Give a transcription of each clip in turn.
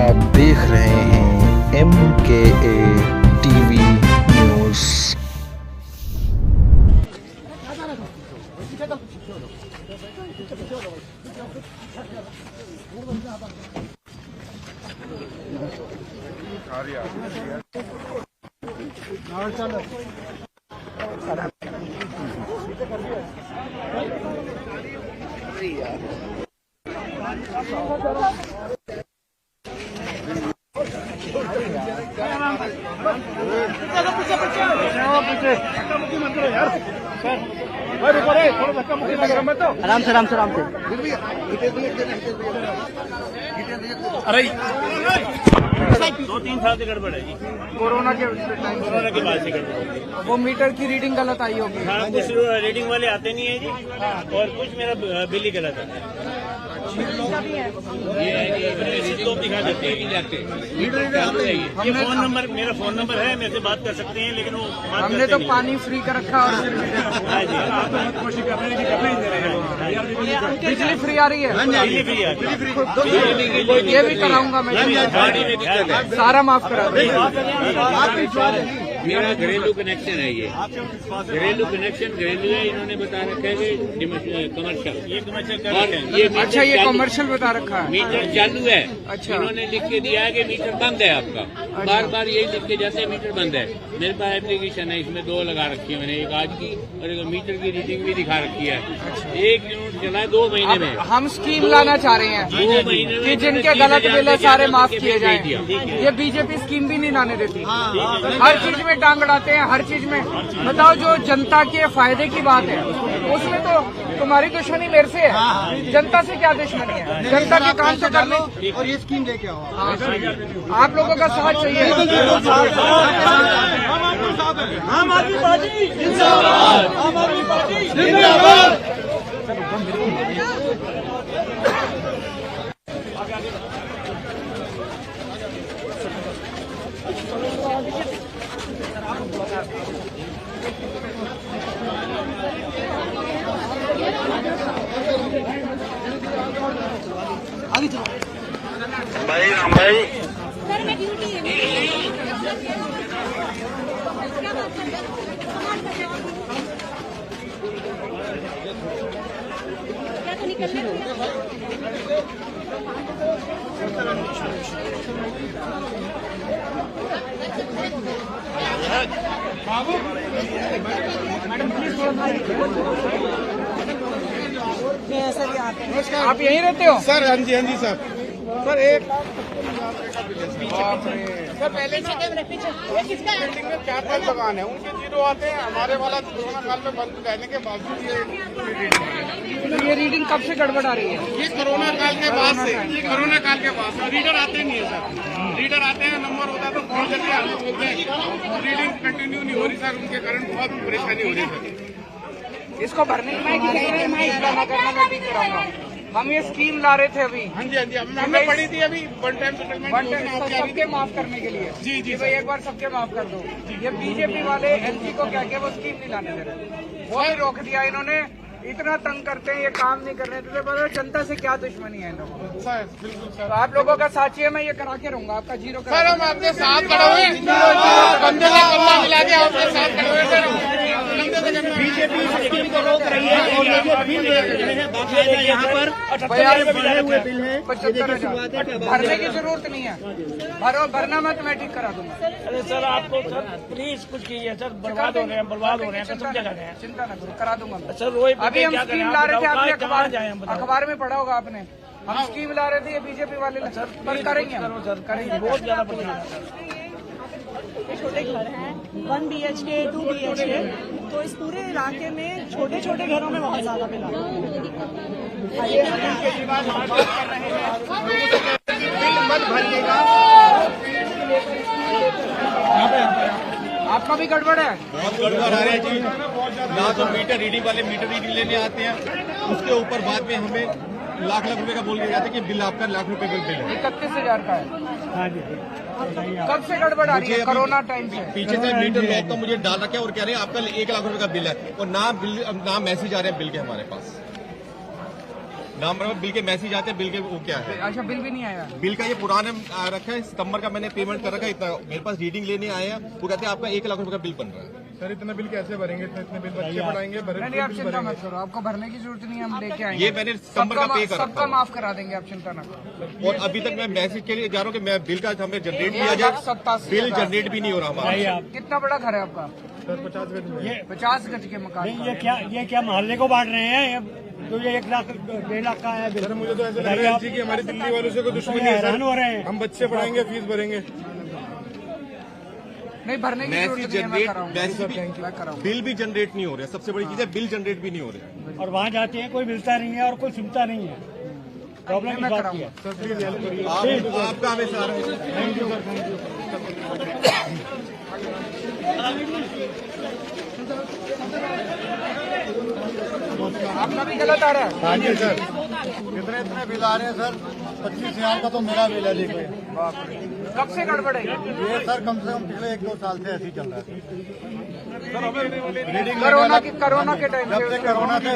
आप देख रहे हैं MKA टीवी न्यूज़। आराम से आराम से आराम से। अरे 2-3 साल से गड़बड़ है जी। कोरोना के बाद से गड़बड़ होगी। वो मीटर की रीडिंग गलत आई होगी। हाँ, कुछ रीडिंग वाले आते नहीं है जी, और कुछ मेरा बिल ही गलत आता है। ये तो दिखा देते हैं। ये मेरा फोन नंबर है, मेरे से बात कर सकते हैं, लेकिन वो हमने तो पानी फ्री कर रखा और हाँ जी, आप कोशिश कर रहे हैं। बिजली फ्री आ रही है। बिजली फ्री आ रही है। ये भी कराऊंगा मैं, सारा माफ करा दूंगा। मेरा घरेलू कनेक्शन है, ये घरेलू कनेक्शन घरेलू है। इन्होंने बता रखा है कि कमर्शियल, ये कमर्शियल और ये अच्छा, ये कमर्शियल बता रखा है। मीटर चालू है। अच्छा, इन्होंने लिख के दिया है कि मीटर बंद है आपका। बार बार यही लिख के जाते हैं मीटर बंद है। मेरे पास एप्लीकेशन है, इसमें 2 लगा रखी है मैंने, एक आज की और एक मीटर की रीडिंग भी दिखा रखी है। 1 यूनिट चला है 2 महीने में। हम स्कीम लाना चाह रहे हैं 2 महीने में कि जिनके गलत बिल है सारे माफ किए जाए। ये बीजेपी स्कीम भी नहीं लाने देती, हर चीज में टांग अड़ाते हैं, हर चीज में। बताओ, जो जनता के फायदे की बात है उसमें तो तुम्हारी दुश्मनी मेरे से है। जनता से क्या दुश्मनी है? जनता के काम से कर लो और ये स्कीम लेके आओ। आप लोगों का साथ चाहिए। आम आदमी पार्टी जिंदाबाद, आम आदमी पार्टी जिंदाबाद। भाई राम भाई, सर मैं ड्यूटी है। क्या बात कर रहे हो? क्या तो निकल आप यहीं रहते हो? सर हाँ जी सर। सर एक सर पहले किसका है? बिल्डिंग में 4-5 दुकान है, उनके 0 आते हैं। हमारे वाला कोरोना काल में बंद रहने के बावजूद ये रीडिंग कब से गड़बड़ आ रही है? ये कोरोना काल के बाद से, कोरोना काल के बाद से रीडर आते नहीं है सर। रीडर आते हैं, नंबर होता है तो फोन करके हमें बोलते हैं रीडिंग कंटिन्यू नहीं हो रही सर। उनके कारण बहुत परेशानी हो रही है सर। इसको भरने में मैं भी कराऊंगा। हम ये स्कीम ला रहे थे अभी। हाँ जी हमने पढ़ी थी अभी, वन टाइम सेटलमेंट सबके माफ करने के लिए। जी भाई एक बार सबके माफ कर दो। ये बीजेपी वाले एमपी को क्या वो स्कीम नहीं लाने दे रहे, वो भी रोक दिया इन्होंने। इतना तंग करते हैं, ये काम नहीं करने देते। पता जनता से क्या दुश्मनी है इन लोगों को। सर बिल्कुल सर। तो आप लोगों का साथ चाहिए, मैं ये करा के रहूंगा आपका 0 सर हम आपके साथ खड़े हुए, बंदे से कल्ला मिला के आपके साथ खड़े हुए सर। बीजेपी स्कीम को रोक रही है और यहाँ पर 75,000 भरने की जरूरत नहीं है। भरना मैं ठीक करा दूंगा। अरे सर आपको सर प्लीज कुछ कीजिए सर, बर्बाद हो रहे हैं, कसम जगह गए हैं। चिंता न करो, करा दूंगा मैं। सर रोए अभी हम स्कीम ला रहे थे, आपने जाए अखबार में पढ़ा होगा आपने। हम स्कीम ला रहे थे, ये बीजेपी वाले पर करेंगे सर, करेंगे। बहुत ज्यादा परेशान। छोटे घर हैं, 1 BHK 2 BHK, तो इस पूरे इलाके में छोटे छोटे घरों में बहुत ज्यादा बिल आपका भी गड़बड़ है। बहुत गड़बड़ आ रहा है जी। ना तो मीटर रीडिंग वाले मीटर रीडिंग लेने आते हैं, उसके ऊपर बाद में हमें लाख रुपए का बोल दिया जाता है कि बिल आपका लाख रुपए का बिल है। 31,000 का है। कब से गड़बड़ आ रही है? कोरोना टाइम से। पीछे से मीटर लॉक तो मुझे डाल रखे और कह रहे हैं आपका 1 लाख रुपए का बिल है, और ना मैसेज आ रहे हैं बिल के हमारे पास। नाम बराबर बिल के मैसेज आते हैं, बिल के वो क्या है। अच्छा, बिल भी नहीं आया। बिल का ये पुराने आ रखा है, सितंबर का मैंने पेमेंट कर रखा है, इतना मेरे पास रीडिंग लेने आए हैं, वो कहते हैं आपका 1 लाख रुपए का बिल बन रहा है। सर इतना बिल कैसे भरेंगे, इतने बिल बच्चे पढ़ाएंगे, नहीं, आप चिंता मत करो, आपको भरने की जरूरत नहीं है, हम लेके आएंगे। ये मैंने सितंबर का पे कर सबका रखा है माफ करा देंगे, आप चिंता ना करो। और अभी तक मैं मैसेज के लिए जा रहा हूँ कि मैं बिल का हमें जनरेट किया जाए, बिल जनरेट भी नहीं हो रहा हमारा। कितना बड़ा घर है आपका? सर 50 गज में। 50 गज के मकान। ये क्या मोहल्ले को बांट रहे हैं? तो ये 1 लाख 1.5 लाख का है। सर मुझे तो ऐसा लग रहा है कि हमारी दिल्ली वालों से कोई दुश्मनी है सर, हो रहे हैं। हम बच्चे पढ़ाएंगे, फीस भरेंगे। नहीं, भरने की मैसेज जरूरत नहीं है, मैं जनरेट कराऊंगा। मैं कराऊंगा, बिल भी जनरेट नहीं हो रहा है, सबसे बड़ी चीज है बिल जनरेट भी नहीं हो रहा है। और वहाँ जाते हैं, कोई मिलता नहीं है और कोई सुनता नहीं है। प्रॉब्लम इस मैं बात की कराऊंगा। है। सर प्लीज हेल्प करिए। आपका हमें सारा thank you sir, thank you. आपका भी गलत आ रहा है। हाँ जी सर। इतने बिल आ रहे हैं सर, 25,000 का तो मेरा बिल है। देखो कब से गड़बड़ है? ये सर कम से कम पिछले 1-2 साल से ऐसे ही चल रहा है। कोरोना के टाइम जब से कोरोना से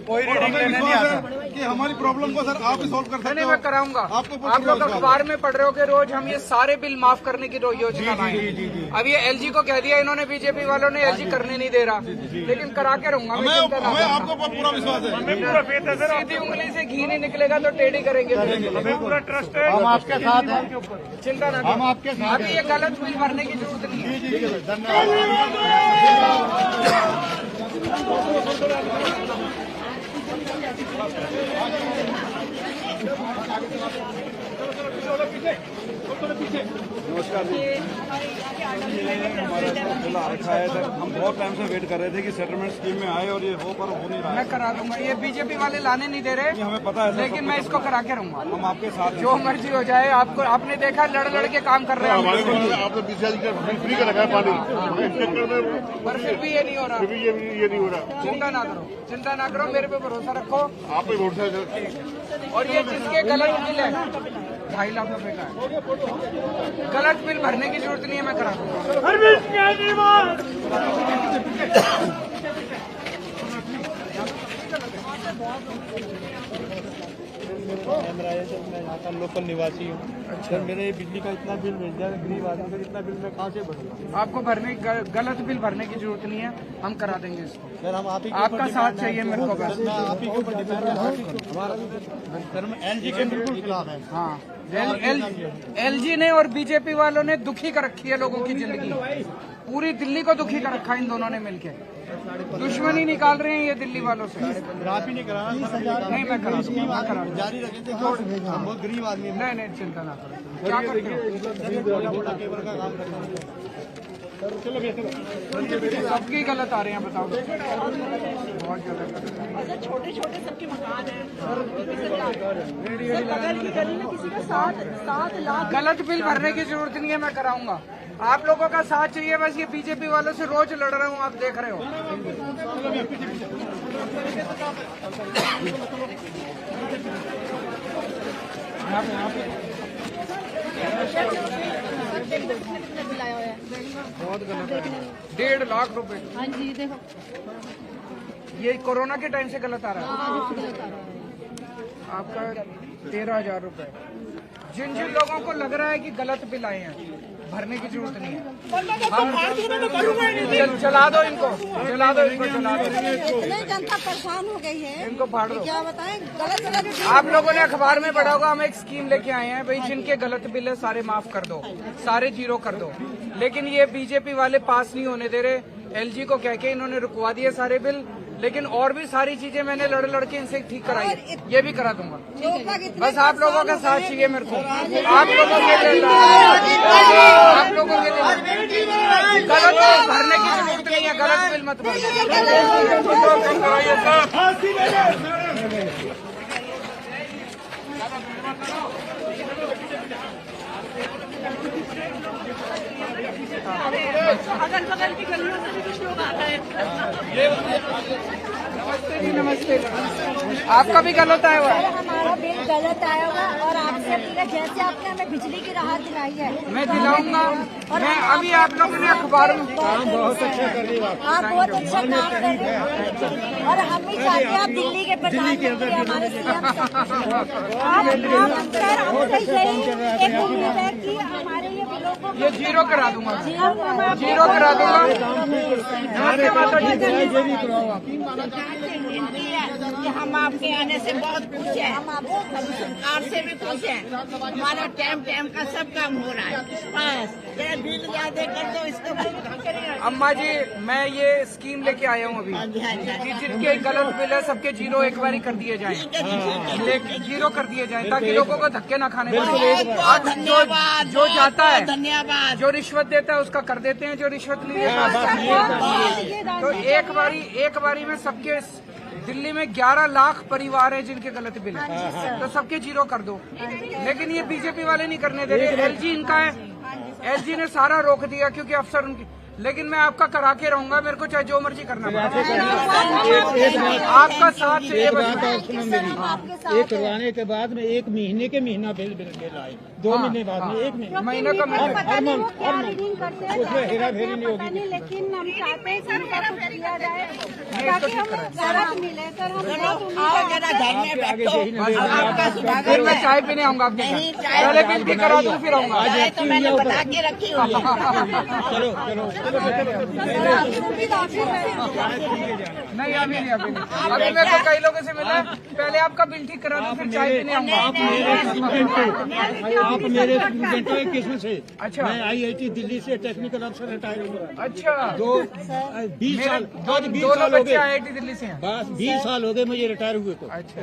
कोई रीडिंग लेने नहीं आता। कि हमारी प्रॉब्लम को सर आप ही सॉल्व कर सकते नहीं, हो। मैं कराऊंगा। आपको आप लोग अखबार में पढ़ रहे हो कि रोज हम ये सारे बिल माफ करने की योजना लाएंगे। अब ये एलजी को कह दिया इन्होंने, बीजेपी वालों ने, एलजी करने नहीं दे रहा, लेकिन करा के रहूंगा। हमें आपको पूरा विश्वास है। सीधी उंगली से घी नहीं निकलेगा तो टेढ़ी करेंगे। पूरा ट्रस्ट है, हम आपके साथ हैं, चिंता ना हम आपके साथ अभी ये गलत बिल भरने की जरूरत नहीं है। नमस्कार जी, हमारा रखा है सर, हम बहुत टाइम से वेट कर रहे थे कि सेटलमेंट स्कीम में आए और ये हो पर हो नहीं रहा है। मैं करा दूंगा, ये बीजेपी वाले लाने नहीं दे रहे, हमें पता है सर, लेकिन मैं इसको करा के रहूंगा। हम आपके साथ हैं। जो मर्जी हो जाए, आपको आपने देखा लड़ के काम कर रहे हैं, आपने 20,000 फ्री का रखा है पानी, पर फिर भी ये नहीं हो रहा। ये नहीं हो रहा। चिंता ना करो, चिंता ना करो, मेरे पे भरोसा रखो। आप पे भरोसा है सर। और ये जिसके गलत बिल है 2.5 लाख रुपए का है, गलत बिल भरने की जरूरत नहीं है, मैं करा दूंगा। मैं यहाँ का लोकल निवासी हूँ। सर मेरे बिजली का इतना बिल मिल जाए, गरीब आदमी का इतना बिल मैं कहाँ से भरूँगा? आपको गलत बिल भरने की जरूरत नहीं है, हम करा देंगे इसको। सर हम आप ही आपका साथ चाहिए मेरे को बस। मैं आप ही के ऊपर डिपेंड हूँ। सर मैं एलजी के बिल्कुल खिलाफ है। हाँ, एलजी ने और बीजेपी वालों ने दुखी कर रखी है लोगों की जिंदगी, पूरी दिल्ली को दुखी कर रखा है इन दोनों ने मिलके। दुश्मनी निकाल रहे हैं ये दिल्ली वालों से। आप ही नहीं कराना, नहीं, मैं करा दूंगा। जारी रखेंगे। हम बहुत गरीब आदमी हैं। नहीं, चिंता ना करो। क्या करते हो? मोटा केबल का काम करता हूँ। सबकी गलत आ रहे हैं, बताओ। बहुत गलत। छोटे छोटे सबके मकान हैं। बगल की गली में किसी का 7 लाख। गलत बिल भरने की जरूरत नहीं है, मैं कराऊंगा। आप लोगों का साथ चाहिए, बस ये बीजेपी वालों से रोज लड़ रहा हूँ, आप देख रहे हो। बहुत गलत है। 1.5 लाख रुपए। हाँ जी, देखो ये कोरोना के टाइम से गलत आ रहा है। हाँ, गलत आ रहा है। आपका 13,000 रुपए। जिन लोगों को लग रहा है कि गलत बिल आए हैं, भरने की जरूरत नहीं है। चला दो इनको, चला दो इनको, चला दो। इतनी जनता परेशान हो गई है, इनको फाड़ दो। क्या बताएं, गलत आप लोगों ने अखबार में पढ़ा होगा, हम एक स्कीम लेके आए हैं भाई, जिनके गलत बिल है सारे माफ कर दो, सारे 0 कर दो। लेकिन ये बीजेपी वाले पास नहीं होने दे रहे, एलजी को कह के इन्होंने रुकवा दिए सारे बिल। लेकिन और भी सारी चीजें मैंने लड़ के इनसे ठीक कराई, ये भी करा दूंगा। बस आप लोगों का साथ चाहिए मेरे को, आप लोगों के लिए, आप लोगों के लिए। गलत बिल भरने की जरूरत नहीं है, गलत बिल मत अगल बगल की गलियों से भी कुछ लोग आ गए। नमस्ते जी, नमस्ते। आपका भी गलत आया हुआ है। हमारा बिल गलत आया हुआ और आपसे बेटा जैसे आपने हमें बिजली की राहत दिलाई है मैं दिलाऊंगा। मैं अभी आप लोगों ने अखबार में बहुत अच्छा कर रही है आप बहुत अच्छा काम कर रहे हैं और हम भी चाहते हैं आप दिल्ली के प्रधानमंत्री हमारे सीएम एक उम्मीद है कि हमारे ये बिलों को ये जीरो करा दूंगा, जीरो करा दूंगा। नमस्ते माता जी। कि हम आपके आने से बहुत खुश हैं, सरकार से भी खुश हैं। हमारा टाइम का सब काम हो रहा है। बस ये बिल ज्यादा कर दो इसको। अम्मा जी मैं ये स्कीम लेके आया हूँ अभी कि जिनके गलत बिल है सबके जीरो एक बार कर दिए जाएं, जीरो कर दिए जाएं ताकि लोगों को धक्के ना खाने पड़े। जो जाता है धन्यवाद, जो रिश्वत देता है उसका कर देते हैं, जो रिश्वत नहीं देता तो एक बारी में सबके दिल्ली में 11 लाख परिवार हैं जिनके गलत बिल है तो सबके जीरो कर दो। लेकिन ये बीजेपी वाले नहीं करने दे रहे। एलजी इनका है, एलजी ने सारा रोक दिया क्योंकि अफसर उनकी। लेकिन मैं आपका करा के रहूंगा, मेरे को चाहे जो मर्जी करना पड़े। आपका साथ चाहिए। ये करवाने के बाद में 1 महीने के महीना बिल आए, 2 महीने बाद में 1 महीना का उसमें हेरा फेरी नहीं होगी। लेकिन हम चाहते हैं कि इनका कुछ दिया जाए ताकि हमें राहत मिले। सर हम फिर मैं चाय पीने आऊंगा आपके साथ, पहले बिल की करा दूं फिर आऊंगा। तो मैंने बना के रखी हुई है। चलो नहीं अभी मेरे को कई लोगों से मिला, पहले आपका बिल ठीक करा दूं फिर चाय पीने आऊंगा। आप मेरे स्टूडेंट हो किस्म से। अच्छा मैं IIT दिल्ली से टेक्निकल अफसर रिटायर हुआ। अच्छा 20 साल दोनों बच्चे IIT दिल्ली से हैं। बस 20 साल हो गए मुझे रिटायर हुए को। अच्छा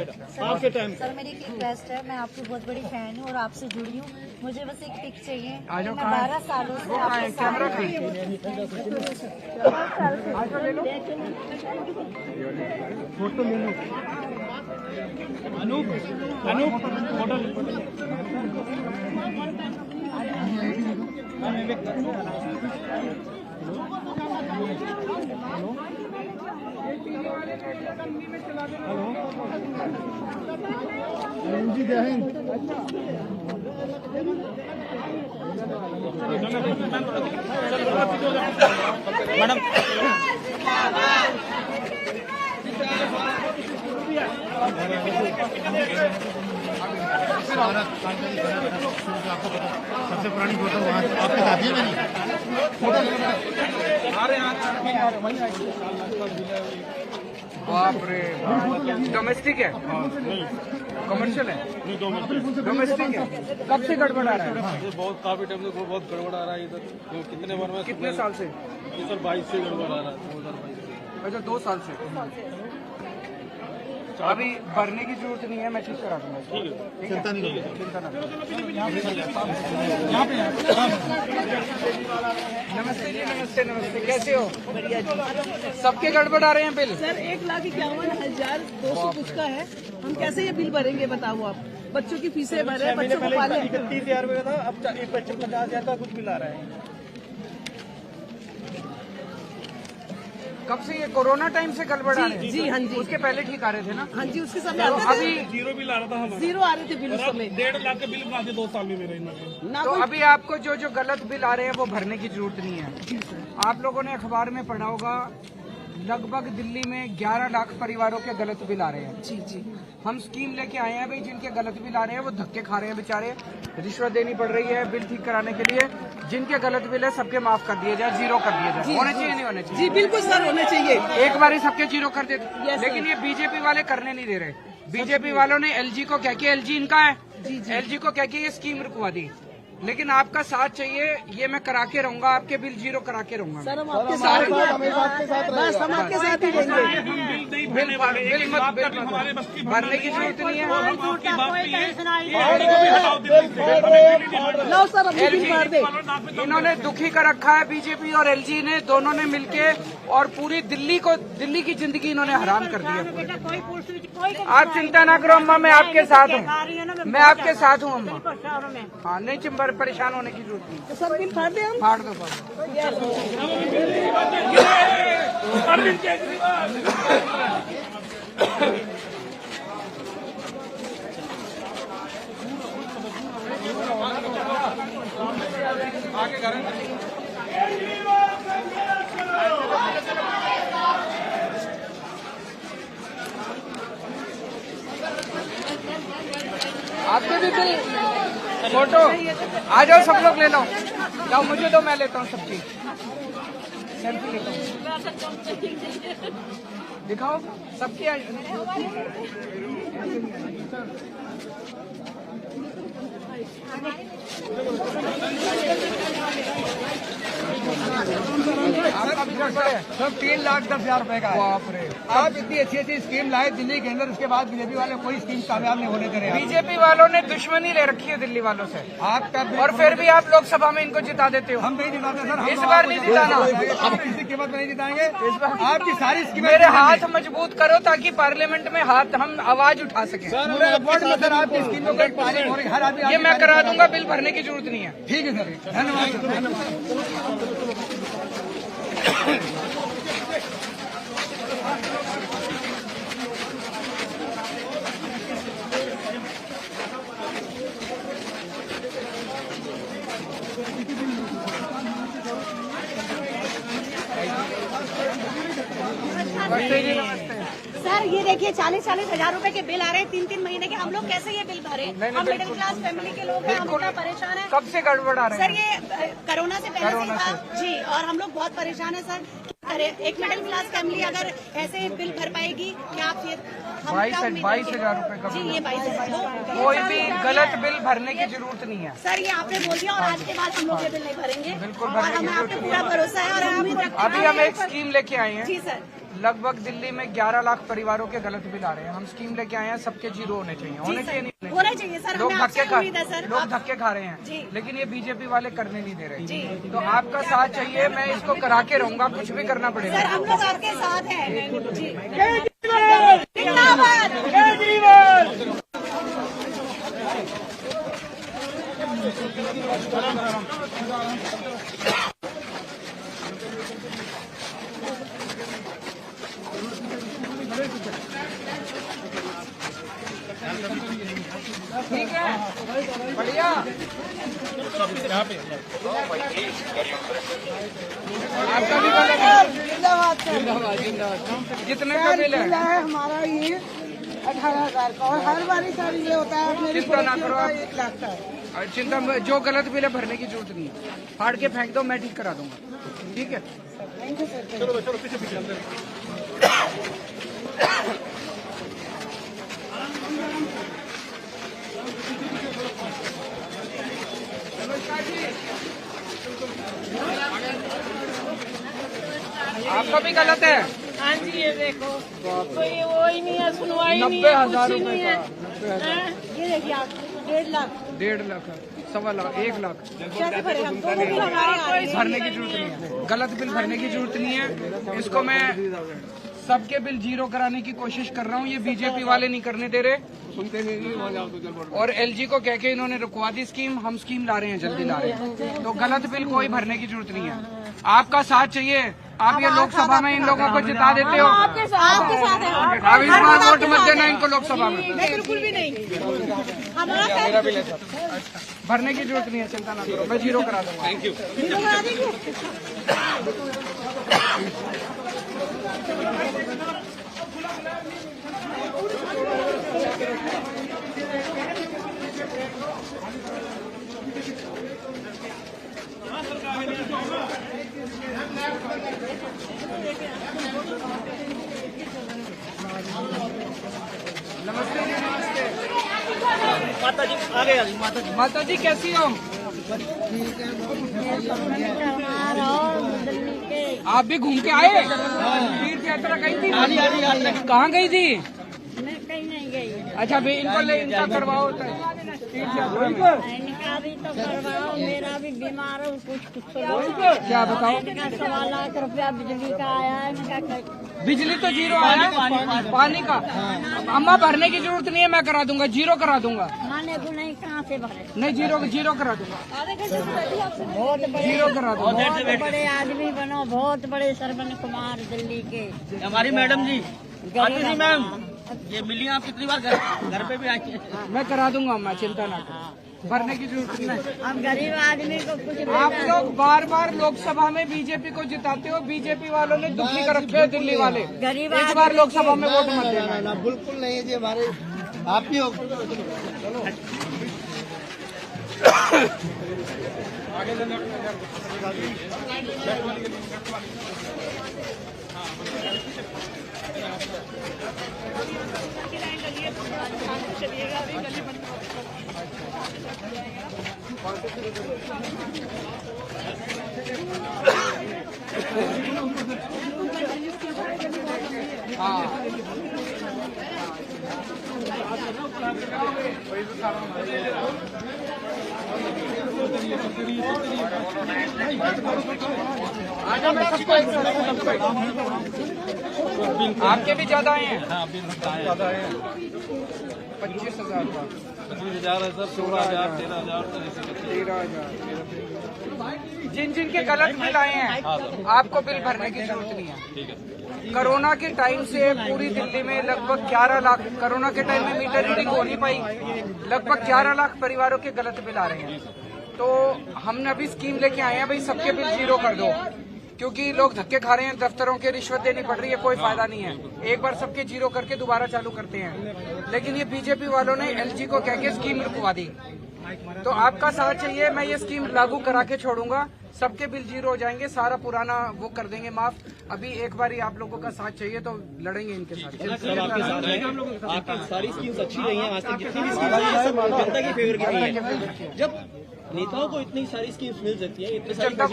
आपके टाइम सर मेरी एक रिक्वेस्ट है, मैं आपकी बहुत बड़ी फैन हूँ और आपसे जुड़ी हूँ। मुझे बस एक पिक चाहिए। मैं 12 सालों से आपके कैमरा फोटो ले लो। अनूप फोटो जी जय हिंद। मैडम सबसे पुरानी फोटो वहाँ आपके साथ ही बनी। बाप रे, डोमेस्टिक है कमर्शियल है? डोमेस्टिक है। कब से गड़बड़ आ रहा है? ये बहुत काफी टाइम से बहुत गड़बड़ आ रहा है इधर। कितने बार में कितने साल से? सर 22 से गड़बड़ आ रहा है, 2022 से। अच्छा 2 साल से। अभी भरने की जरूरत नहीं है, मैं ठीक करा दूंगा। चिंता नहीं करो। नमस्ते जी, नमस्ते। कैसे हो? सबके गड़बड़ आ रहे हैं बिल? सर 1,51,200 कुछ का है। हम कैसे ये बिल भरेंगे बताओ आप? बच्चों की फीसें भरे, बच्चों को पाले। 31,000 रुपये था, अब 50,000 का कुछ बिल आ रहा है। कब से ये कोरोना टाइम से गड़बड़ आ रहे हैं? जी हाँ जी। उसके पहले ठीक आ रहे थे ना? हाँ जी उसके समय अभी जीरो बिल आ रहा था हमारा। जीरो आ रहे थे बिल उस समय। 1.5 लाख के बिल बना के 2 साल में मेरे इन्होंने। तो अभी आपको जो गलत बिल आ रहे हैं वो भरने की जरूरत नहीं है। आप लोगों ने अखबार में पढ़ा होगा लगभग दिल्ली में 11 लाख परिवारों के गलत बिल आ रहे हैं। जी जी। हम स्कीम लेके आए हैं भाई, जिनके गलत बिल आ रहे हैं वो धक्के खा रहे हैं बेचारे, रिश्वत देनी पड़ रही है बिल ठीक कराने के लिए। जिनके गलत बिल है सबके माफ कर दिए जाए, जीरो कर दिए जाए। होने चाहिए नहीं होने चाहिए? जी बिल्कुल सर होने चाहिए। एक बार ही सबके जीरो कर देते, लेकिन ये बीजेपी वाले करने नहीं दे रहे। बीजेपी वालों ने LG को क्या किया, LG इनका है, LG को क्या किया ये स्कीम रुकवा दी। लेकिन आपका साथ चाहिए, ये मैं करा के रहूंगा, आपके बिल जीरो करा के रहूंगा। सर हम आपके साथ बस हम आपके साथ ही रहेंगे। बिल भरने की जरूरत नहीं है। लो सर हम बिल भर दे। इन्होंने दुखी कर रखा है बीजेपी और LG ने, दोनों ने मिलके, और पूरी दिल्ली की जिंदगी इन्होंने हराम कर दिया। आप चिंता ना करो अम्मा, मैं आपके साथ हूँ, मैं आपके साथ हूँ अम्मा। हाँ नहीं परेशान होने की जरूरत नहीं। तो सर बिल फाड़ दे हम। फाड़ दो आपके भी बिल फोटो आ जाओ, सब लोग ले लो, जाओ मुझे दो, मैं लेता हूँ सब चीज, सेल्फी लेता हूँ, दिखाओ सबकी। सब 3,10,000 रुपए का। बाप रे, आप इतनी अच्छी अच्छी स्कीम लाए दिल्ली के अंदर, उसके बाद बीजेपी वाले कोई स्कीम कामयाब नहीं होने दे रहे। बीजेपी वालों ने दुश्मनी ले रखी है दिल्ली वालों से, आपका और फिर भी आप लोकसभा में इनको जिता देते हो। हम नहीं जिताते सर, इस बार नहीं जिताना, हम किसी कीमत में नहीं जिताएंगे। इस बार आपकी सारी स्कीमें मेरे हाथ मजबूत करो ताकि पार्लियामेंट में हाथ हम आवाज उठा सके। सर आपकी स्कीमों का पारित हो रही, हर आदमी ये मैं करा दूंगा, बिल भरने की जरूरत नहीं है। ठीक है सर, धन्यवाद। सर ये देखिए 40-40 हजार रुपए के बिल आ रहे हैं 3-3 महीने के, हम लोग कैसे ये बिल भरे? हम मिडिल क्लास फैमिली के लोग हैं, हम इतना परेशान हैं। कब से गड़बड़ आ रहे हैं सर? ये कोरोना से पहले से था जी, और हम लोग बहुत परेशान हैं सर। अरे एक मिडिल क्लास फैमिली अगर ऐसे बिल भर पाएगी क्या? फिर 22,000 रुपए का जी, ये 22,000। कोई भी गलत बिल भरने की जरूरत नहीं है सर, ये आपने बोल दिया, और आज के बाद हम लोग ये बिल नहीं भरेंगे। बिल्कुल और हमें आप पे पूरा भरोसा है और उम्मीद रखते हैं। अभी हम एक स्कीम लेके आए हैं जी सर, लगभग दिल्ली में 11 लाख परिवारों के गलत बिल आ रहे हैं। हम स्कीम लेके आए हैं, सबके जीरो होने चाहिए, होने चाहिए नहीं होना चाहिए सर। लोग हमें आपसे उम्मीद है सर। लोग धक्के खा रहे हैं जी। लेकिन ये बीजेपी वाले करने नहीं दे रहे। तो आपका साथ चाहिए, मैं इसको करा के रहूंगा, कुछ भी करना पड़ेगा। सर हम लोग आपके साथ हैं जी। ठीक है, बढ़िया। आपका भी गलत है। जिंदाबाद कितने का बिल है? हमारा ये 18,000 का, और हर बारी सर ये होता है मेरी चिंता ना करो आप। 1 लाख का है। चिंता जो गलत बिल है भरने की जरूरत नहीं है, फाड़ के फेंक दो, मैं ठीक करा दूंगा। ठीक है, थैंक यू सर। चलो पीछे आपका भी गलत है। हाँ जी, ये देखो कोई वो ही नहीं है, सुनवाई नहीं है, 90,000 कुछ रुपए नहीं है। का। ये देखिए आप 1.5 लाख 1.5 लाख, 1.25 लाख, 1 लाख कैसे भरे हम? दोनों बिल हमारे आ रहे हैं। भरने की जरूरत नहीं है, गलत बिल भरने की जरूरत नहीं है। इसको मैं सबके बिल जीरो कराने की कोशिश कर रहा हूँ, ये बीजेपी वाले नहीं करने दे रहे। सुनते नहीं। और एलजी को कह के इन्होंने रुकवा दी स्कीम, हम स्कीम ला रहे हैं, जल्दी ला रहे हैं। तो गलत बिल कोई भरने की जरूरत नहीं है। आपका साथ चाहिए, आप ये लोकसभा में इन लोगों को जिता देते हो। आपके साथ है। अब इस बार वोट मत देना इनको लोकसभा में। बिल्कुल भी नहीं। मेरा बिल है सर, भरने की जरूरत नहीं है, चिंता ना करो, मैं जीरो करा दूंगा। Thank you. जीरो करा देंगे। नमस्ते जी, नमस्ते। माता जी आगे आ गई, माता जी। माता जी कैसी हो? आप भी घूम के आए? तीर्थ यात्रा गई थी? कहाँ गई थी? मैं कहीं नहीं गई। अच्छा, भी इनको ले, इनका करवाओ तीर्थ यात्रा में। इनका भी तो करवाओ, मेरा भी बीमार हूँ, कुछ क्या बताओ? 1.25 लाख रुपया बिजली का आया है। इनका बिजली तो जीरो आया है, पानी का अम्मा भरने की जरूरत नहीं है, मैं करा दूंगा, जीरो करा दूंगा। खाने को नहीं, कहाँ से भरे? नहीं, जीरो करा दूंगा, बहुत बड़े जीरो करा दूंगा। बहुत बड़े आदमी बनो, बहुत बड़े सरवन कुमार दिल्ली के। हमारी मैडम जी आती थी मैम, ये मिली आप कितनी बार घर पे भी आई? मैं करा दूंगा अम्मा, चिंता ना करो। भरने की जरूरत नहीं है। हम गरीब आदमी को कुछ आप लोग बार बार लोकसभा में बीजेपी को जिताते हो, बीजेपी वालों ने दुखी कर रखे हैं दिल्ली वाले। गरीब इस बार लोकसभा में वोट मत देना। बिल्कुल नहीं जी, हमारे आप ही हो। आपके भी ज्यादा आए हैं? हाँ, 25,000 का 25,000 है सर, 16,000, 13,000, 13,000। जिन जिन के गलत बिल आए हैं आपको बिल भरने की जरूरत नहीं है। ठीक है। कोरोना के टाइम से पूरी दिल्ली में लगभग 11 लाख, कोरोना के टाइम में मीटर रीडिंग हो नहीं पाई, लगभग 11 लाख परिवारों के गलत बिल आ रहे हैं। तो हमने अभी स्कीम लेके आए हैं, भाई सबके बिल जीरो कर दो, क्योंकि लोग धक्के खा रहे हैं, दफ्तरों के रिश्वत देनी पड़ रही है, कोई फायदा नहीं है। एक बार सबके जीरो करके दोबारा चालू करते हैं, लेकिन ये बीजेपी वालों ने एलजी को कह के स्कीम रुकवा दी। तो आपका साथ चाहिए, मैं ये स्कीम लागू करा के छोड़ूंगा, सबके बिल जीरो हो जाएंगे, सारा पुराना वो कर देंगे माफ। अभी एक बार ही आप लोगों का साथ चाहिए तो लड़ेंगे इनके साथ। आपकी सारी स्कीम्स अच्छी रही हैं आज तक, जितनी भी स्कीम्स आई सब जनता के फेवर की रही है। जब नेताओं को इतनी सारी स्कीम्स मिल सकती है, इतनी सारी जनता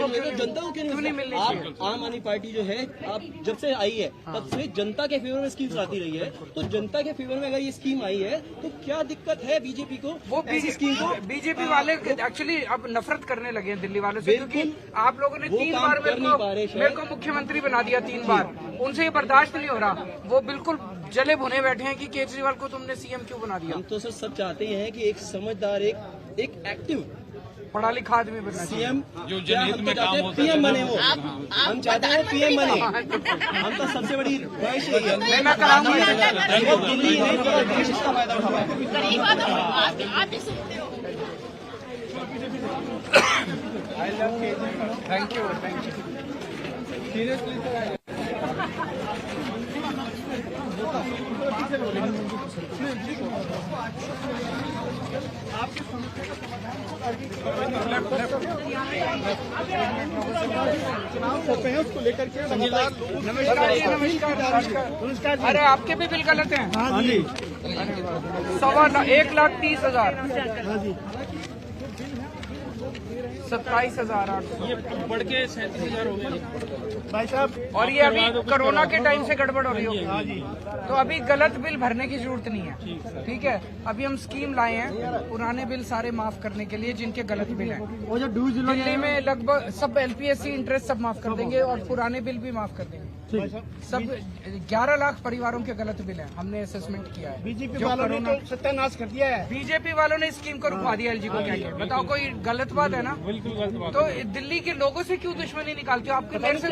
को क्यों नहीं मिलनी चाहिए? आम आदमी पार्टी जो है, आप जब से आई है तब से जनता के फेवर में स्कीम्स आती रही है, तो जनता के फेवर में अगर ये स्कीम आई है तो क्या दिक्कत है बीजेपी को? वो स्कीम को बीजेपी वाले एक्चुअली अब नफरत करने लगे हैं दिल्ली वालों से, क्योंकि आप लोगों ने 3 बार मेरे को मुख्यमंत्री बना दिया, 3 बार। उनसे ये बर्दाश्त नहीं हो रहा, वो बिल्कुल जले भुने बैठे हैं कि केजरीवाल को तुमने सीएम क्यों बना दिया। हम तो सर सब चाहते हैं कि एक समझदार, एक एक्टिव पढ़ा लिखा आदमी बनना सीएम जो जनहित में काम हो, पीएम बने वो। हम चाहते हैं पीएम बने, हम तो सबसे बड़ी ख्वाहिश यही है। मैं कराऊंगा। दिल्ली नहीं पूरा देश इसका फायदा उठाए। Thank you. सीरियसली उसको लेकर के नमस्कार जी, नमस्कार। अरे आपके भी बिल गलत हैं? हाँ जी। 1,30,000, 27,800, ये बढ़ के 37,000 हो गए भाई साहब। और ये अभी कोरोना के टाइम से गड़बड़ हो रही होगी, तो अभी गलत बिल भरने की जरूरत नहीं है। ठीक है, अभी हम स्कीम लाए हैं पुराने बिल सारे माफ करने के लिए, जिनके गलत बिल हैं। वो जो दिल्ली में लगभग सब एलपीएससी इंटरेस्ट सब माफ कर देंगे और पुराने बिल भी माफ कर देंगे। सब 11 लाख परिवारों के गलत बिल हैं, हमने असेसमेंट किया है। बीजेपी वालों ने तो सत्यानाश कर दिया है। बीजेपी वालों ने स्कीम को रुकवा दिया एलजी को क्या क्या। बताओ, कोई गलत बात है ना? बिल्कुल गलत बात। तो दिल्ली के लोगों से क्यों दुश्मनी निकालते हो? आपके मेरे से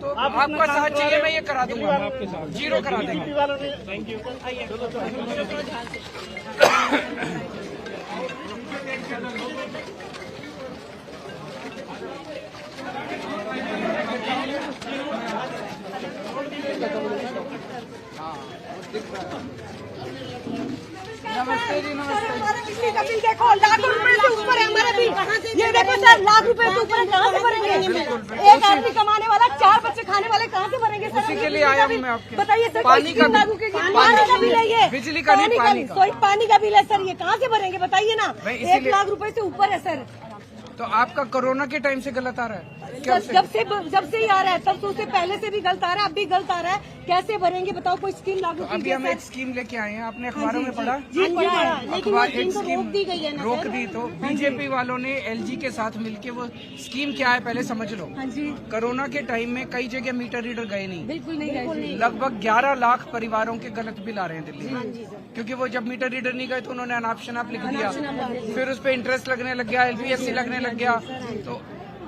तो आपका साथ चाहिए, मैं ये करा दूंगा, आपके साथ जीरो करा देंगे। Thank you. नमस्ते जी, नमस्ते। हमारे बिजली का बिल देखो, लाखों रुपए से ऊपर है हमारा बिल। ये देखो सर, लाख रुपए से ऊपर कहाँ से भरेंगे? एक आदमी कमाने वाला, 4 बच्चे खाने वाले कहाँ से भरेंगे सर? उसी के लिए आया हूँ मैं आपके। बताइए सर, पानी का लागू कीजिए। पानी का बिल है ये, बिजली का नहीं, पानी का। पानी का बिल है सर, ये कहाँ से भरेंगे बताइए ना? 1 लाख रुपए से ऊपर है सर। तो आपका कोरोना के टाइम से गलत आ रहा है? जब से ही आ रहा है, तब तो उससे पहले से भी गलत आ रहा है, अब भी गलत आ रहा है। कैसे भरेंगे बताओ? कोई स्कीम लागू अभी हम एक स्कीम लेके आए हैं, आपने अखबारों में पढ़ा? अखबार एक स्कीम रोक दी गई है ना, रोक दी। तो बीजेपी वालों ने एलजी के साथ मिलके, वो स्कीम क्या है पहले समझ लो। कोरोना के टाइम में कई जगह मीटर रीडर गए नहीं, बिल्कुल नहीं गए। लगभग 11 लाख परिवारों के गलत बिल आ रहे हैं दिल्ली में, क्योंकि वो जब मीटर रीडर नहीं गए तो उन्होंने अनाप शनाप लिख दिया, फिर उस पर इंटरेस्ट लगने लग गया, एलपीएससी लगने लग गया।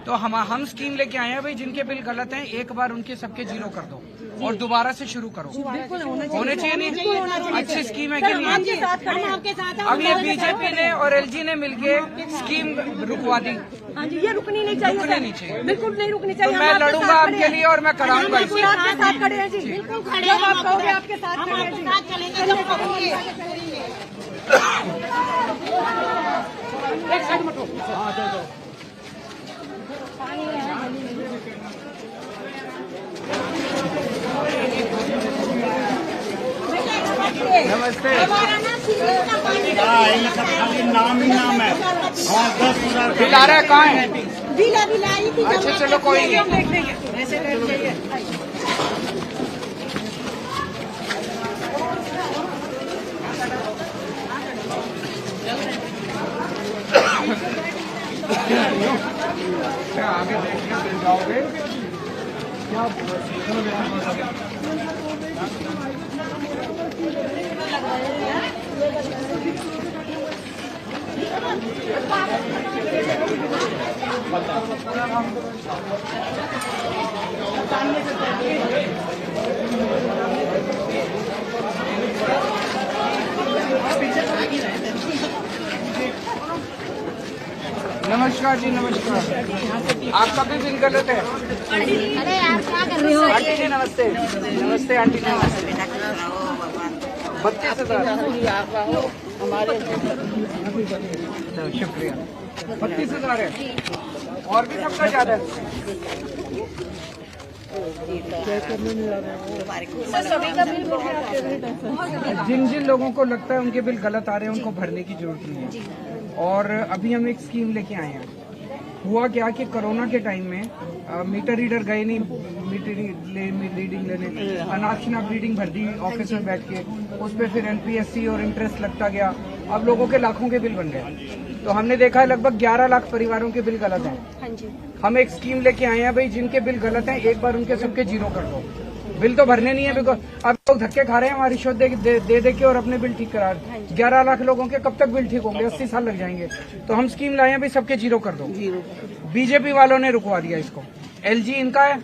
तो हम स्कीम लेके आए हैं भाई, जिनके बिल गलत हैं एक बार उनके सबके जीरो कर दो। और दोबारा से शुरू करो। होने चाहिए नहीं? अच्छी स्कीम है कि नहीं? अब ये बीजेपी ने और एलजी ने मिलके स्कीम रुकवा दी। हाँ जी, ये रुकनी नहीं चाहिए, रुकनी नहीं चाहिए, बिल्कुल नहीं रुकनी चाहिए। तो मैं लड़ूंगा आपके लिए और मैं कराऊंगा। बिल्कुल आपके साथ खड़े हैं जी, बिल्कुल खड़े हैं, आप कहोगे आपके साथ खड़े हैं जी। एक साइड मत हो। नमस्ते। नाम ही नाम है। बिल आ रहा है, कहाँ है? बिल अभी लाई थी। अच्छा चलो कोई नहीं। आगे देखने मिल जाओगे क्या? नमस्कार जी, नमस्कार। आपका भी बिल गलत है। अरे यार क्या कर रहे हो? आंटी जी नमस्ते। नमस्ते आंटी जी, नमस्ते। 32,000 हमारे शुक्रिया। 32,000 है और भी सबका ज्यादा है। सभी का बिल जिन जिन लोगों को लगता है उनके बिल गलत आ रहे हैं उनको भरने की जरूरत नहीं है। और अभी हम एक स्कीम लेके आए हैं। हुआ क्या कि कोरोना के टाइम में मीटर रीडर गए नहीं रीडिंग लेने, अनाज शनाब रीडिंग भर दी ऑफिस में बैठ के, उस पर फिर एनपीएससी और इंटरेस्ट लगता गया। अब लोगों के लाखों के बिल बन गए। तो हमने देखा है लगभग 11 लाख परिवारों के बिल गलत हैं। हाँ जी, हम एक स्कीम लेके आए हैं भाई, जिनके बिल गलत हैं एक बार उनके सबके जीरो कर दो। बिल तो भरने नहीं है, बिकॉज अब लोग धक्के खा रहे हैं हमारी रिश्वत दे के और अपने बिल ठीक करा। 11 लाख लोगों के कब तक बिल ठीक होंगे? 80 साल लग जाएंगे। तो हम स्कीम लाए हैं भाई, सबके जीरो कर दो। बीजेपी वालों ने रुकवा दिया इसको। एलजी इनका है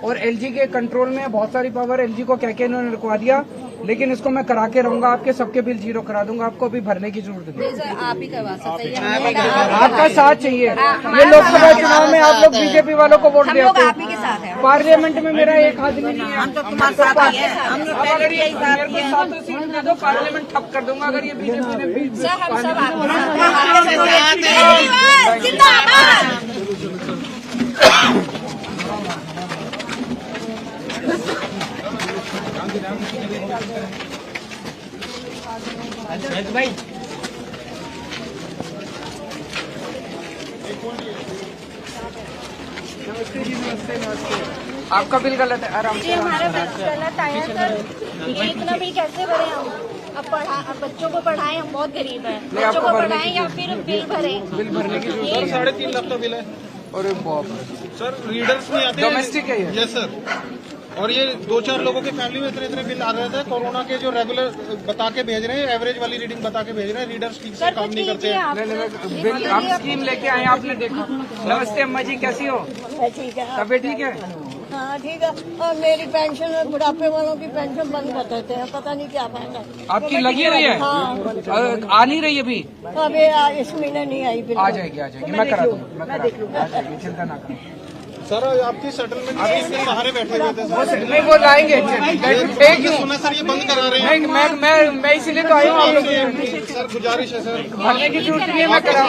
और एलजी के कंट्रोल में है, बहुत सारी पावर। एलजी को कह के इन्होंने रुकवा दिया, लेकिन इसको मैं करा के रहूंगा। आपके सबके बिल जीरो करा दूंगा, आपको अभी भरने की जरूरत नहीं। आप ही करवा सकते हैं। आपका साथ चाहिए। ये लोकसभा चुनाव में आप लोग बीजेपी वालों को वोट देते आप ही के साथ हैं। हैं। पार्लियामेंट में मेरा एक आदमी नहीं है। हम तो तुम्हारे साथ ही हैं। हम तो अब अगर ये यही साथ मेरे को ही हैं। 7 सीट दे दो, पार्लियामेंट ठप कर दूंगा। अगर ये बीजेपी ने हम सब आपके जिंदाबाद। भाई नमस्ते जी, नमस्ते नमस्ते। आपका बिल गलत है, आराम से। हमारा बिल गलत आया सर, ये इतना बिल कैसे भरे हम? अब बच्चों को पढ़ाएं, हम बहुत गरीब हैं। बच्चों को पढ़ाएं या फिर बिल भरें? बिल भरने की जरूरत सर 3.5 लाख का बिल है। अरे बाप सर रीडर्स नहीं आते। डोमेस्टिक है ये? Yes sir. और ये 2-4 लोगों की फैमिली में इतने बिल आ रहे थे। कोरोना के जो रेगुलर बता के भेज रहे हैं, एवरेज वाली रीडिंग बता के भेज रहे हैं। रीडर्स ठीक से काम नहीं करते हैं। बिल हम स्कीम लेके आए, आपने देखा। नमस्ते अम्मा जी, कैसी हो? ठीक है, तबीयत ठीक है? हाँ ठीक है। और मेरी पेंशन, बुढ़ापे वालों की पेंशन बंद कर देते हैं, पता नहीं क्या बात है। आपकी लगी हुई है? हाँ, आ नहीं रही अभी? अभी इस महीने नहीं आई बिल। आ जाएगी, मैं करा दूंगा। आ जाएगी, चिंता ना करो। सर आपकी सेटलमेंट के सहारे बैठे हुए थे सर। नहीं, वो लाएंगे। सुना सर ये बंद करा रहे हैं। नहीं, मैं इसीलिए तो आया हूँ आप लोग। सर गुजारिश है सर, भरने की जरूरत नहीं है, मैं करा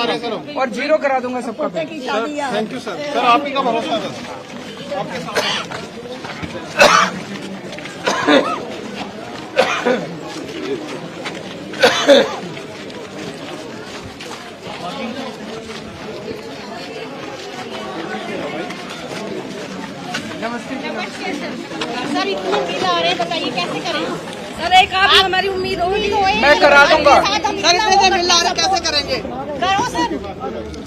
और जीरो करा दूंगा सबका bill. Thank you sir. Sir आप ही का भरोसा है सर, आपके साथ। नमस्ते जी, नमस्ते। सर इतने बिल आ रहे हैं, बताइए कैसे करें? सर एक आप हमारी उम्मीद होगी। मैं करा दूंगा। सर इतने बिल आ रहे कैसे करेंगे? करो सर।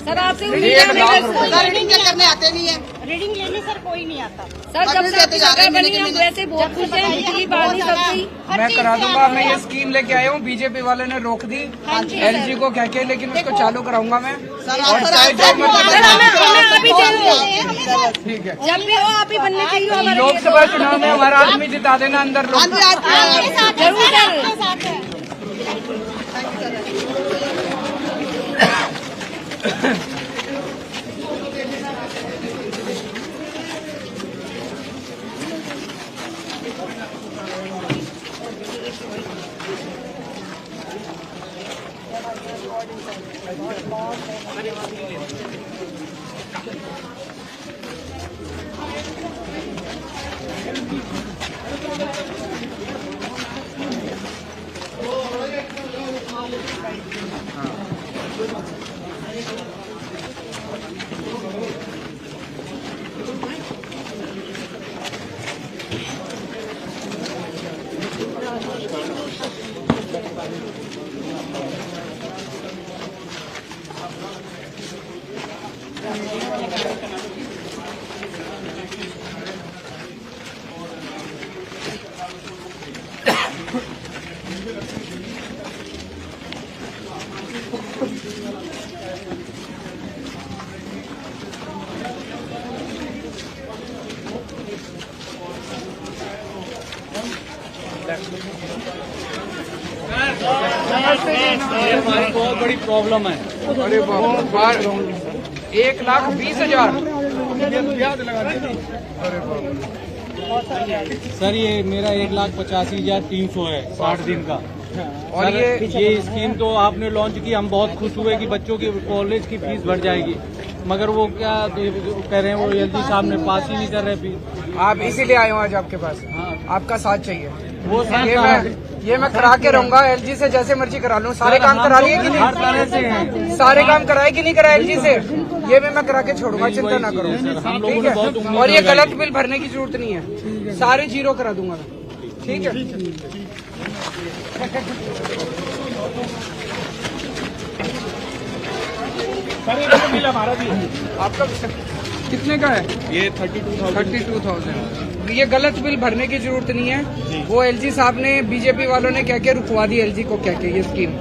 सर आपसे रीडिंग करने आते नहीं है। रीडिंग लेने सर कोई नहीं आता। सर जब से आपकी सरकार बनी है हम वैसे बहुत खुश हैं, बिजली पानी सब्जी मैं करा दूंगा। मैं ये स्कीम लेके आया हूँ, बीजेपी वाले ने रोक दी LG को कह के, लेकिन उसको चालू कराऊंगा मैं। और चाहे जो ठीक है, जब भी हो आप ही बनने चाहिए हमारे। लोकसभा चुनाव में हमारा आदमी जिता देना अंदर लोग। हमारी बहुत बड़ी प्रॉब्लम है। अरे 1,20,000 सर ये मेरा 1,85,300 है 60 दिन का। और ये स्कीम तो आपने लॉन्च की, हम बहुत खुश हुए कि बच्चों की कॉलेज की फीस बढ़ जाएगी, मगर वो क्या कह रहे हैं, वो LG साहब ने पास ही नहीं कर रहे फीस। आप इसीलिए आए हो आज आपके पास। हाँ। आपका साथ चाहिए। वो ये मैं करा के रहूंगा। LG से जैसे मर्जी करा लूँ। सारे काम करा लिए कि हर तरह से हैं। नहीं? सारे काम कराए कि नहीं कराए LG से? ये भी मैं करा के छोड़ूंगा, चिंता ना करो। ठीक है, और ये गलत बिल भरने की जरूरत नहीं है, सारे जीरो करा दूंगा मैं। ठीक है, बिल हमारा भी है। आपका कितने का है? ये 32,000। ये गलत बिल भरने की जरूरत नहीं है। वो LG साहब ने, बीजेपी वालों ने कह के रुकवा दी LG को कह के ये स्कीम।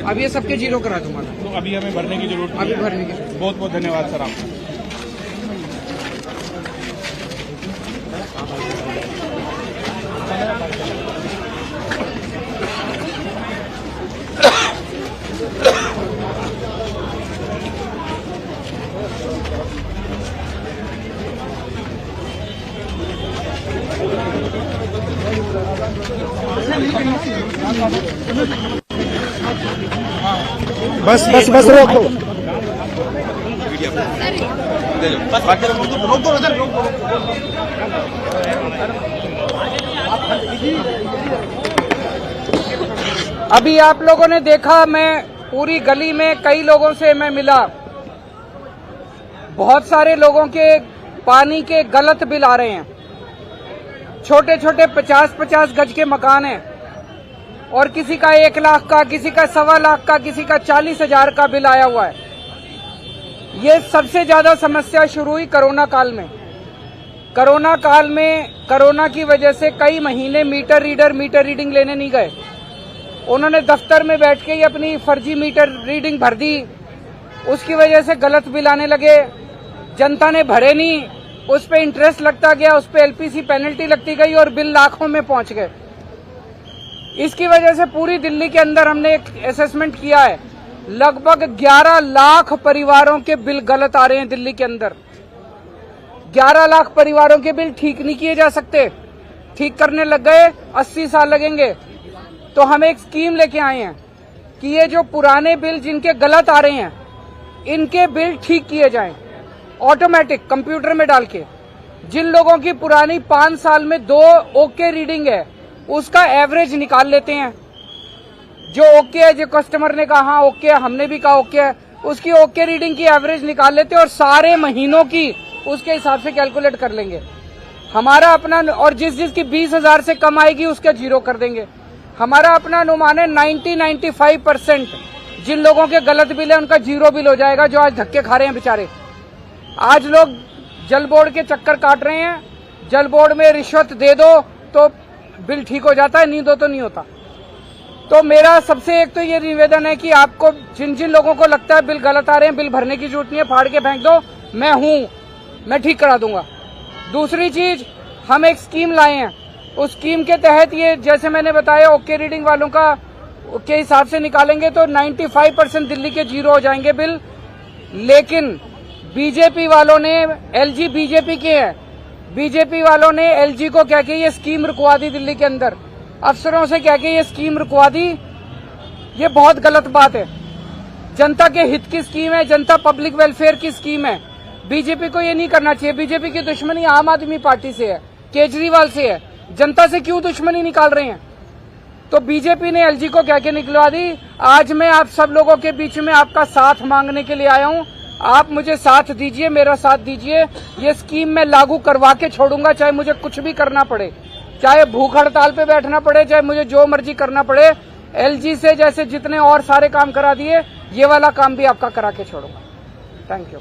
अब ये सबके जीरो करा दूंगा। तो अभी हमें भरने की जरूरत अभी भरने की। बहुत बहुत धन्यवाद सर आपका। बस बस बस रोको। अभी आप लोगों ने देखा, मैं पूरी गली में कई लोगों से मैं मिला। बहुत सारे लोगों के पानी के गलत बिल आ रहे हैं। छोटे छोटे 50-50 गज के मकान हैं और किसी का 1 लाख का, किसी का 1.25 लाख का, किसी का 40,000 का बिल आया हुआ है। ये सबसे ज्यादा समस्या शुरू हुई कोरोना काल में। कोरोना काल में कोरोना की वजह से कई महीने मीटर रीडिंग लेने नहीं गए। उन्होंने दफ्तर में बैठ के ही अपनी फर्जी मीटर रीडिंग भर दी। उसकी वजह से गलत बिल आने लगे। जनता ने भरे नहीं, उस पे इंटरेस्ट लगता गया, उस पे LPC पेनल्टी लगती गई और बिल लाखों में पहुंच गए। इसकी वजह से पूरी दिल्ली के अंदर हमने एक असेसमेंट किया है, लगभग 11 लाख परिवारों के बिल गलत आ रहे हैं दिल्ली के अंदर। 11 लाख परिवारों के बिल ठीक नहीं किए जा सकते। ठीक करने लग गए 80 साल लगेंगे। तो हम एक स्कीम लेके आए हैं कि ये जो पुराने बिल जिनके गलत आ रहे हैं, इनके बिल ठीक किए जाएं, ऑटोमेटिक कंप्यूटर में डाल के। जिन लोगों की पुरानी 5 साल में 2 ओके रीडिंग है, उसका एवरेज निकाल लेते हैं। जो ओके है, जो कस्टमर ने कहा हाँ ओके है, हमने भी कहा ओके है, उसकी ओके रीडिंग की एवरेज निकाल लेते हैं और सारे महीनों की उसके हिसाब से कैलकुलेट कर लेंगे। हमारा अपना, और जिसकी 20,000 से कम आएगी उसका जीरो कर देंगे। हमारा अपना अनुमान है 90-95% जिन लोगों के गलत बिल है उनका जीरो बिल हो जाएगा, जो आज धक्के खा रहे हैं बेचारे। आज लोग जल बोर्ड के चक्कर काट रहे हैं। जल बोर्ड में रिश्वत दे दो तो बिल ठीक हो जाता है, नहीं दो तो नहीं होता। तो मेरा सबसे एक तो ये निवेदन है कि आपको जिन जिन लोगों को लगता है बिल गलत आ रहे हैं, बिल भरने की जरूरत नहीं है, फाड़ के फेंक दो, मैं ठीक करा दूंगा। दूसरी चीज, हम एक स्कीम लाए हैं, उस स्कीम के तहत ये जैसे मैंने बताया ओके रीडिंग वालों का के हिसाब से निकालेंगे तो 95% दिल्ली के जीरो हो जाएंगे बिल। लेकिन बीजेपी वालों ने, एलजी बीजेपी के हैं, बीजेपी वालों ने एलजी को कह के ये स्कीम रुकवा दी दिल्ली के अंदर, अफसरों से कह के ये स्कीम रुकवा दी। ये बहुत गलत बात है। जनता के हित की स्कीम है, जनता पब्लिक वेलफेयर की स्कीम है। बीजेपी को ये नहीं करना चाहिए। बीजेपी की दुश्मनी आम आदमी पार्टी से है, केजरीवाल से है, जनता से क्यों दुश्मनी निकाल रहे हैं? तो बीजेपी ने एलजी को कह के निकलवा दी। आज मैं आप सब लोगों के बीच में आपका साथ मांगने के लिए आया हूं। आप मुझे साथ दीजिए, मेरा साथ दीजिए। ये स्कीम मैं लागू करवा के छोड़ूंगा, चाहे मुझे कुछ भी करना पड़े, चाहे भूख हड़ताल पे बैठना पड़े, चाहे मुझे जो मर्जी करना पड़े। एलजी से जैसे जितने और सारे काम करा दिए, ये वाला काम भी आपका करा के छोड़ूंगा। Thank you.